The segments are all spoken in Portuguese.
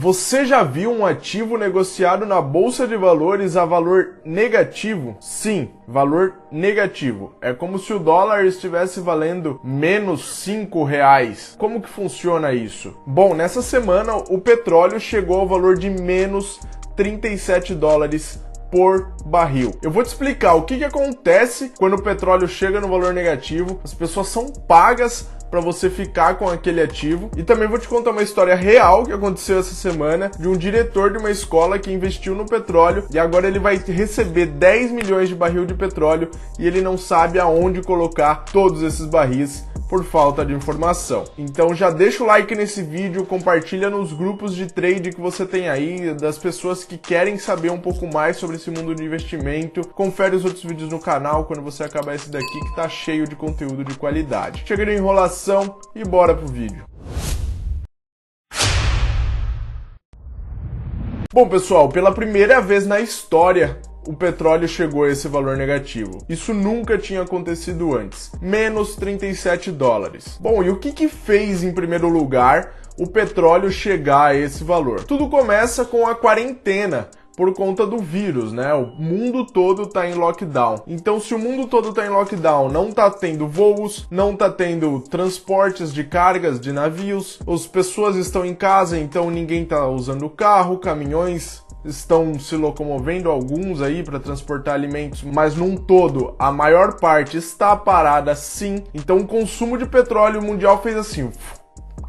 Você já viu um ativo negociado na Bolsa de Valores a valor negativo? Sim, valor negativo. É como se o dólar estivesse valendo menos R$5. Como que funciona isso? Bom, nessa semana o petróleo chegou ao valor de menos $37 por barril. Eu vou te explicar o que acontece quando o petróleo chega no valor negativo. As pessoas são pagas para você ficar com aquele ativo. E também vou te contar uma história real que aconteceu essa semana de um diretor de uma escola que investiu no petróleo e agora ele vai receber 10 milhões de barril de petróleo e ele não sabe aonde colocar todos esses barris por falta de informação. Então já deixa o like nesse vídeo, compartilha nos grupos de trade que você tem aí, das pessoas que querem saber um pouco mais sobre esse mundo de investimento. Confere os outros vídeos no canal quando você acabar esse daqui que tá cheio de conteúdo de qualidade. Chega de enrolação e bora pro vídeo. Bom, pessoal, pela primeira vez na história, o petróleo chegou a esse valor negativo. Isso nunca tinha acontecido antes. Menos $37. Bom, e o que fez, em primeiro lugar, o petróleo chegar a esse valor? Tudo começa com a quarentena, por conta do vírus, né? O mundo todo tá em lockdown. Então, se o mundo todo tá em lockdown, não tá tendo voos, não tá tendo transportes de cargas de navios, as pessoas estão em casa, então ninguém tá usando carro, caminhões estão se locomovendo, alguns aí para transportar alimentos, mas num todo a maior parte está parada sim. Então o consumo de petróleo mundial fez assim,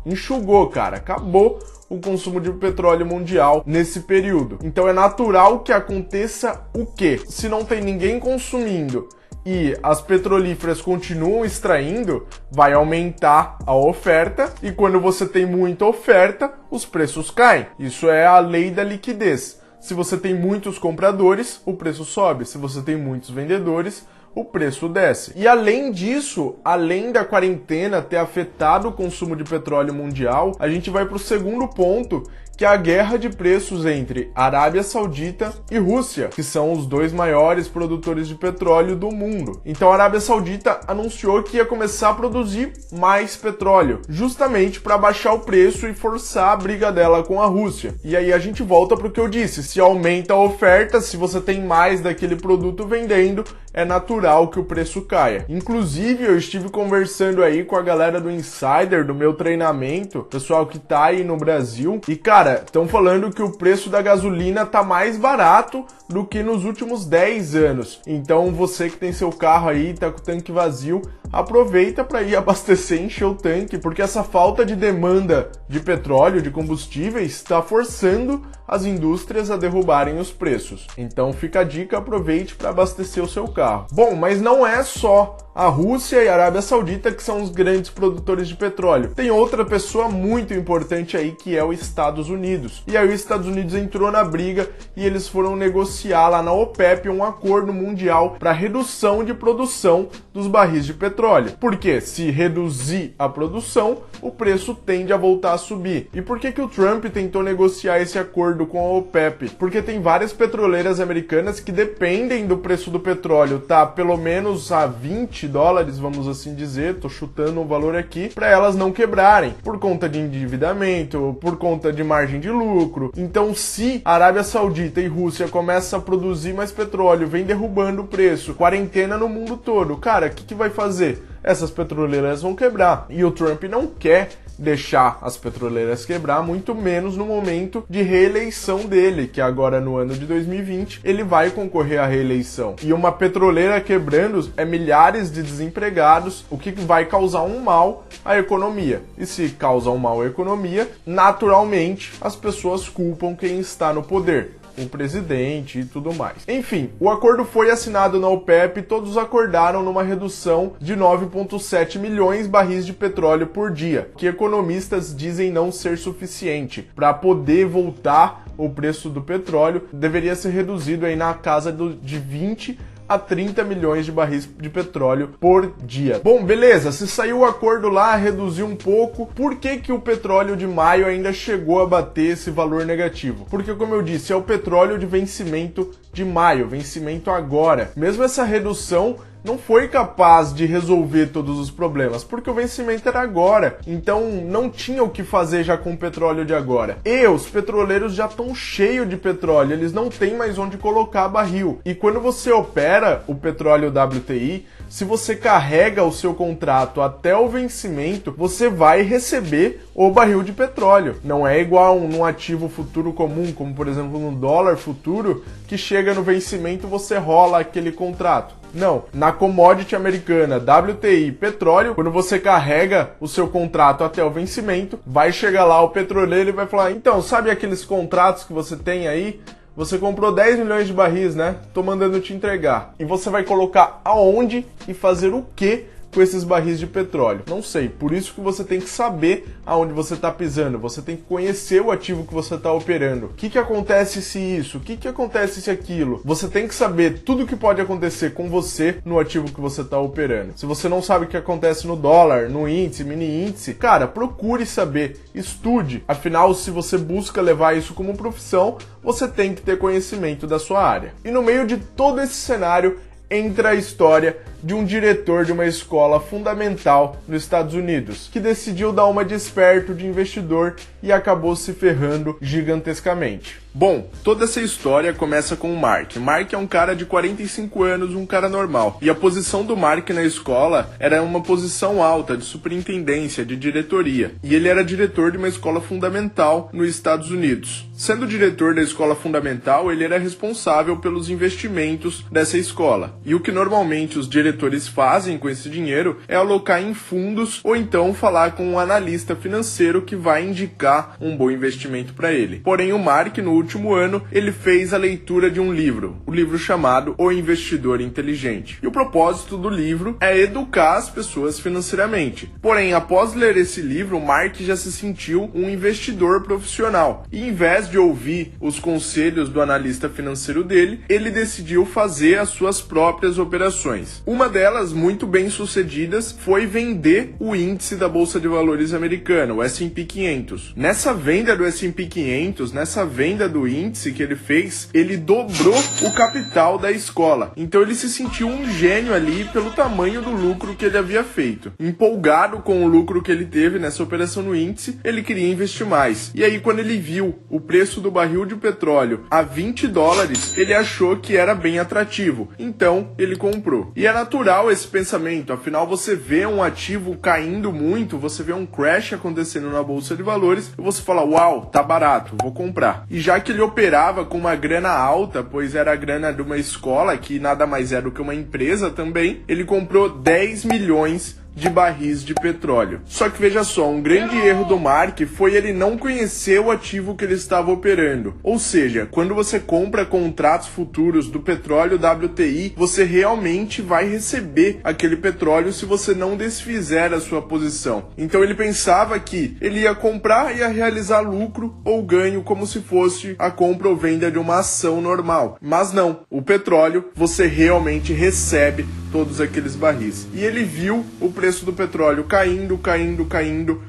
enxugou, cara, acabou o consumo de petróleo mundial nesse período. Então é natural que aconteça o quê? Se não tem ninguém consumindo e as petrolíferas continuam extraindo, vai aumentar a oferta e quando você tem muita oferta, os preços caem. Isso é a lei da liquidez. Se você tem muitos compradores, o preço sobe. Se você tem muitos vendedores, o preço desce. E além disso, além da quarentena ter afetado o consumo de petróleo mundial, a gente vai para o segundo ponto, que é a guerra de preços entre Arábia Saudita e Rússia, que são os dois maiores produtores de petróleo do mundo. Então a Arábia Saudita anunciou que ia começar a produzir mais petróleo, justamente para baixar o preço e forçar a briga dela com a Rússia. E aí a gente volta para o que eu disse, se aumenta a oferta, se você tem mais daquele produto vendendo, é natural que o preço caia. Inclusive, eu estive conversando aí com a galera do Insider, do meu treinamento, pessoal que tá aí no Brasil, e cara, estão falando que o preço da gasolina tá mais barato do que nos últimos 10 anos. Então você que tem seu carro aí, tá com o tanque vazio, aproveita para ir abastecer, encher o tanque, porque essa falta de demanda de petróleo, de combustíveis, está forçando as indústrias a derrubarem os preços. Então fica a dica, aproveite para abastecer o seu carro. Bom, mas não é só a Rússia e a Arábia Saudita que são os grandes produtores de petróleo. Tem outra pessoa muito importante aí que é os Estados Unidos. E aí os Estados Unidos entrou na briga e eles foram negociar lá na OPEP um acordo mundial para redução de produção dos barris de petróleo. Porque se reduzir a produção, o preço tende a voltar a subir. E por que o Trump tentou negociar esse acordo com a OPEP? Porque tem várias petroleiras americanas que dependem do preço do petróleo, tá? Pelo menos a $20, vamos assim dizer, tô chutando um valor aqui, para elas não quebrarem, por conta de endividamento, por conta de margem de lucro. Então, se a Arábia Saudita e Rússia começam a produzir mais petróleo, vem derrubando o preço, quarentena no mundo todo, cara, o que vai fazer? Essas petroleiras vão quebrar. E o Trump não quer deixar as petroleiras quebrar, muito menos no momento de reeleição dele, que agora no ano de 2020 ele vai concorrer à reeleição. E uma petroleira quebrando é milhares de desempregados, o que vai causar um mal à economia. E se causa um mal à economia, naturalmente as pessoas culpam quem está no poder, o presidente e tudo mais. Enfim, o acordo foi assinado na OPEP e todos acordaram numa redução de 9,7 milhões de barris de petróleo por dia, que economistas dizem não ser suficiente para poder voltar o preço do petróleo. Deveria ser reduzido aí na casa de 20 a 30 milhões de barris de petróleo por dia. Bom, beleza, se saiu o acordo lá, reduziu um pouco, por que o petróleo de maio ainda chegou a bater esse valor negativo? Porque, como eu disse, é o petróleo de vencimento de maio, vencimento agora. Mesmo essa redução não foi capaz de resolver todos os problemas, porque o vencimento era agora, então não tinha o que fazer já com o petróleo de agora. E os petroleiros já estão cheios de petróleo, eles não têm mais onde colocar barril. E quando você opera o petróleo WTI, se você carrega o seu contrato até o vencimento, você vai receber o barril de petróleo. Não é igual num ativo futuro comum, como por exemplo no dólar futuro, que chega no vencimento você rola aquele contrato. Não, na commodity americana, WTI, petróleo, quando você carrega o seu contrato até o vencimento, vai chegar lá o petroleiro e vai falar, então, sabe aqueles contratos que você tem aí? Você comprou 10 milhões de barris, né? Tô mandando te entregar. E você vai colocar aonde e fazer o quê com esses barris de petróleo? Não sei, por isso que você tem que saber aonde você está pisando, você tem que conhecer o ativo que você está operando. O que acontece se isso? O que acontece se aquilo? Você tem que saber tudo o que pode acontecer com você no ativo que você está operando. Se você não sabe o que acontece no dólar, no índice, mini índice, cara, procure saber, estude. Afinal, se você busca levar isso como profissão, você tem que ter conhecimento da sua área. E no meio de todo esse cenário, entra a história de um diretor de uma escola fundamental nos Estados Unidos, que decidiu dar uma de esperto, de investidor, e acabou se ferrando gigantescamente. Bom, toda essa história começa com o Mark. Mark é um cara de 45 anos, um cara normal. E a posição do Mark na escola era uma posição alta, de superintendência, de diretoria. E ele era diretor de uma escola fundamental nos Estados Unidos. Sendo diretor da escola fundamental, ele era responsável pelos investimentos dessa escola. E o que normalmente os diretores fazem com esse dinheiro é alocar em fundos ou então falar com um analista financeiro que vai indicar um bom investimento para ele. Porém, o Mark, no último ano, ele fez a leitura de um livro, o livro chamado O Investidor Inteligente. E o propósito do livro é educar as pessoas financeiramente. Porém, após ler esse livro, o Mark já se sentiu um investidor profissional. E em vez de ouvir os conselhos do analista financeiro dele, ele decidiu fazer as suas próprias operações. Uma delas, muito bem sucedidas, foi vender o índice da Bolsa de Valores americana, o S&P 500. Nessa venda do S&P 500, nessa venda do índice que ele fez, ele dobrou o capital da escola. Então ele se sentiu um gênio ali pelo tamanho do lucro que ele havia feito. Empolgado com o lucro que ele teve nessa operação no índice, ele queria investir mais. E aí, quando ele viu o preço do barril de petróleo a $20, ele achou que era bem atrativo. Então ele comprou. E é natural esse pensamento, afinal você vê um ativo caindo muito, você vê um crash acontecendo na Bolsa de Valores, e você fala, uau, tá barato, vou comprar. E já que ele operava com uma grana alta, pois era a grana de uma escola, que nada mais é do que uma empresa também, ele comprou 10 milhões de barris de petróleo. Só que veja só, um grande erro do Mark foi ele não conhecer o ativo que ele estava operando. Ou seja, quando você compra contratos futuros do petróleo WTI, você realmente vai receber aquele petróleo se você não desfizer a sua posição. Então ele pensava que ele ia comprar e ia realizar lucro ou ganho como se fosse a compra ou venda de uma ação normal. Mas não, o petróleo você realmente recebe todos aqueles barris. E ele viu o preço do petróleo caindo.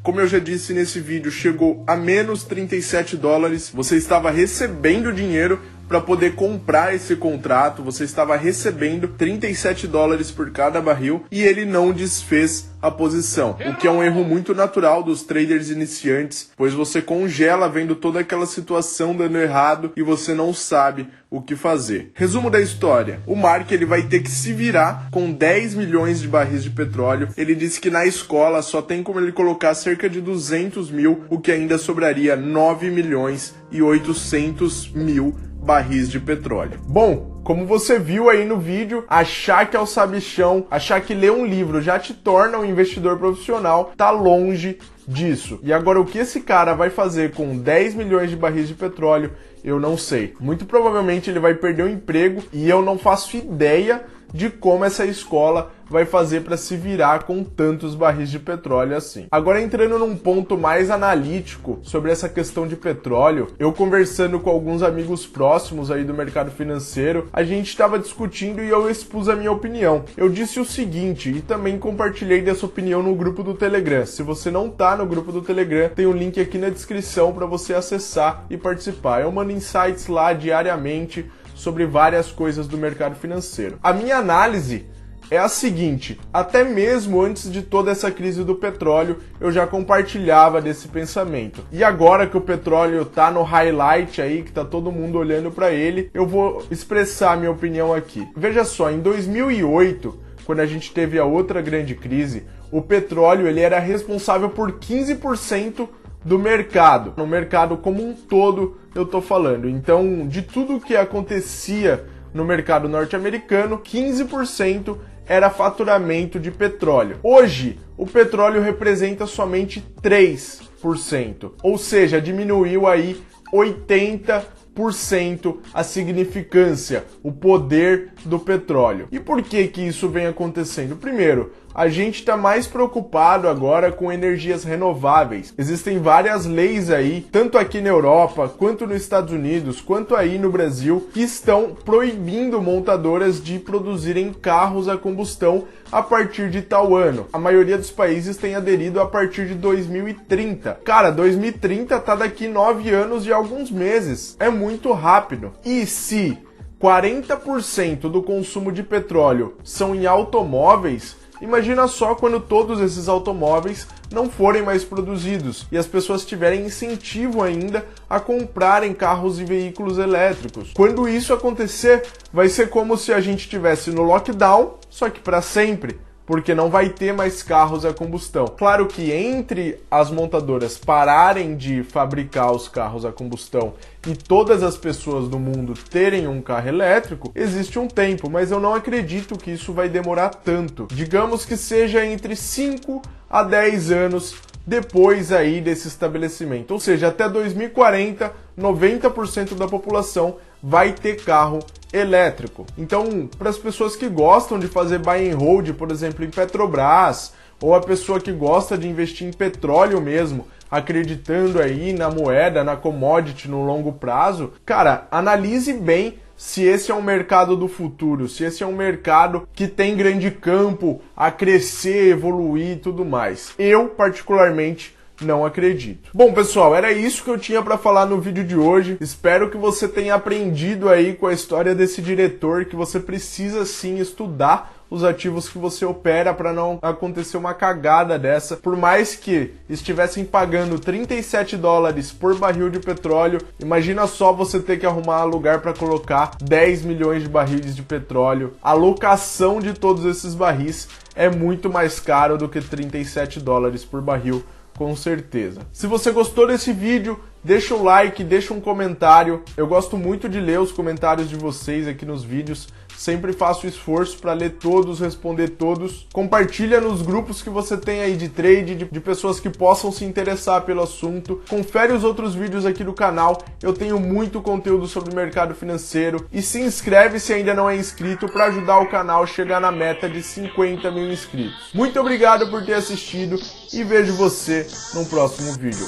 Como eu já disse nesse vídeo, chegou a menos $37. Você estava recebendo dinheiro para poder comprar esse contrato, você estava recebendo $37 por cada barril e ele não desfez a posição, o que é um erro muito natural dos traders iniciantes, pois você congela vendo toda aquela situação dando errado e você não sabe o que fazer. Resumo da história, o Mark ele vai ter que se virar com 10 milhões de barris de petróleo. Ele disse que na escola só tem como ele colocar cerca de 200 mil, o que ainda sobraria 9 milhões e 800 mil barris de petróleo. Bom, como você viu aí no vídeo, achar que é o sabichão, achar que ler um livro já te torna um investidor profissional, tá longe disso. E agora o que esse cara vai fazer com 10 milhões de barris de petróleo, eu não sei. Muito provavelmente ele vai perder o emprego e eu não faço ideia de como essa escola vai fazer para se virar com tantos barris de petróleo assim. Agora entrando num ponto mais analítico sobre essa questão de petróleo, eu conversando com alguns amigos próximos aí do mercado financeiro, a gente estava discutindo e eu expus a minha opinião. Eu disse o seguinte, e também compartilhei dessa opinião no grupo do Telegram. Se você não tá no grupo do Telegram, tem um link aqui na descrição para você acessar e participar. Eu mando insights lá diariamente sobre várias coisas do mercado financeiro. A minha análise é a seguinte: até mesmo antes de toda essa crise do petróleo, eu já compartilhava desse pensamento. E agora que o petróleo tá no highlight aí, que tá todo mundo olhando para ele, eu vou expressar minha opinião aqui. Veja só, em 2008, quando a gente teve a outra grande crise, o petróleo ele era responsável por 15% do mercado. No mercado como um todo eu tô falando. Então, de tudo que acontecia no mercado norte-americano, 15% era faturamento de petróleo. Hoje, o petróleo representa somente 3%, ou seja, diminuiu aí 80% a significância, o poder do petróleo. E por que que isso vem acontecendo? Primeiro, a gente está mais preocupado agora com energias renováveis. Existem várias leis aí, tanto aqui na Europa, quanto nos Estados Unidos, quanto aí no Brasil, que estão proibindo montadoras de produzirem carros a combustão a partir de tal ano. A maioria dos países tem aderido a partir de 2030. Cara, 2030 tá daqui 9 anos e alguns meses. É muito rápido. E se 40% do consumo de petróleo são em automóveis, imagina só quando todos esses automóveis não forem mais produzidos e as pessoas tiverem incentivo ainda a comprarem carros e veículos elétricos. Quando isso acontecer, vai ser como se a gente estivesse no lockdown, só que para sempre, porque não vai ter mais carros a combustão. Claro que entre as montadoras pararem de fabricar os carros a combustão e todas as pessoas do mundo terem um carro elétrico, existe um tempo, mas eu não acredito que isso vai demorar tanto. Digamos que seja entre 5 a 10 anos depois aí desse estabelecimento. Ou seja, até 2040, 90% da população vai ter carro elétrico. Então, para as pessoas que gostam de fazer buy and hold, por exemplo, em Petrobras, ou a pessoa que gosta de investir em petróleo mesmo, acreditando aí na moeda, na commodity no longo prazo, cara, analise bem se esse é um mercado do futuro, se esse é um mercado que tem grande campo a crescer, evoluir e tudo mais. Eu, particularmente, não acredito. Bom, pessoal, era isso que eu tinha para falar no vídeo de hoje. Espero que você tenha aprendido aí com a história desse diretor, que você precisa sim estudar os ativos que você opera para não acontecer uma cagada dessa. Por mais que estivessem pagando 37 dólares por barril de petróleo, imagina só você ter que arrumar lugar para colocar 10 milhões de barris de petróleo. A locação de todos esses barris é muito mais caro do que 37 dólares por barril, com certeza. Se você gostou desse vídeo, deixa um like, deixa um comentário. Eu gosto muito de ler os comentários de vocês aqui nos vídeos. Sempre faço esforço para ler todos, responder todos. Compartilha nos grupos que você tem aí de trade, de pessoas que possam se interessar pelo assunto. Confere os outros vídeos aqui do canal. Eu tenho muito conteúdo sobre o mercado financeiro. E se inscreve se ainda não é inscrito para ajudar o canal a chegar na meta de 50 mil inscritos. Muito obrigado por ter assistido e vejo você no próximo vídeo.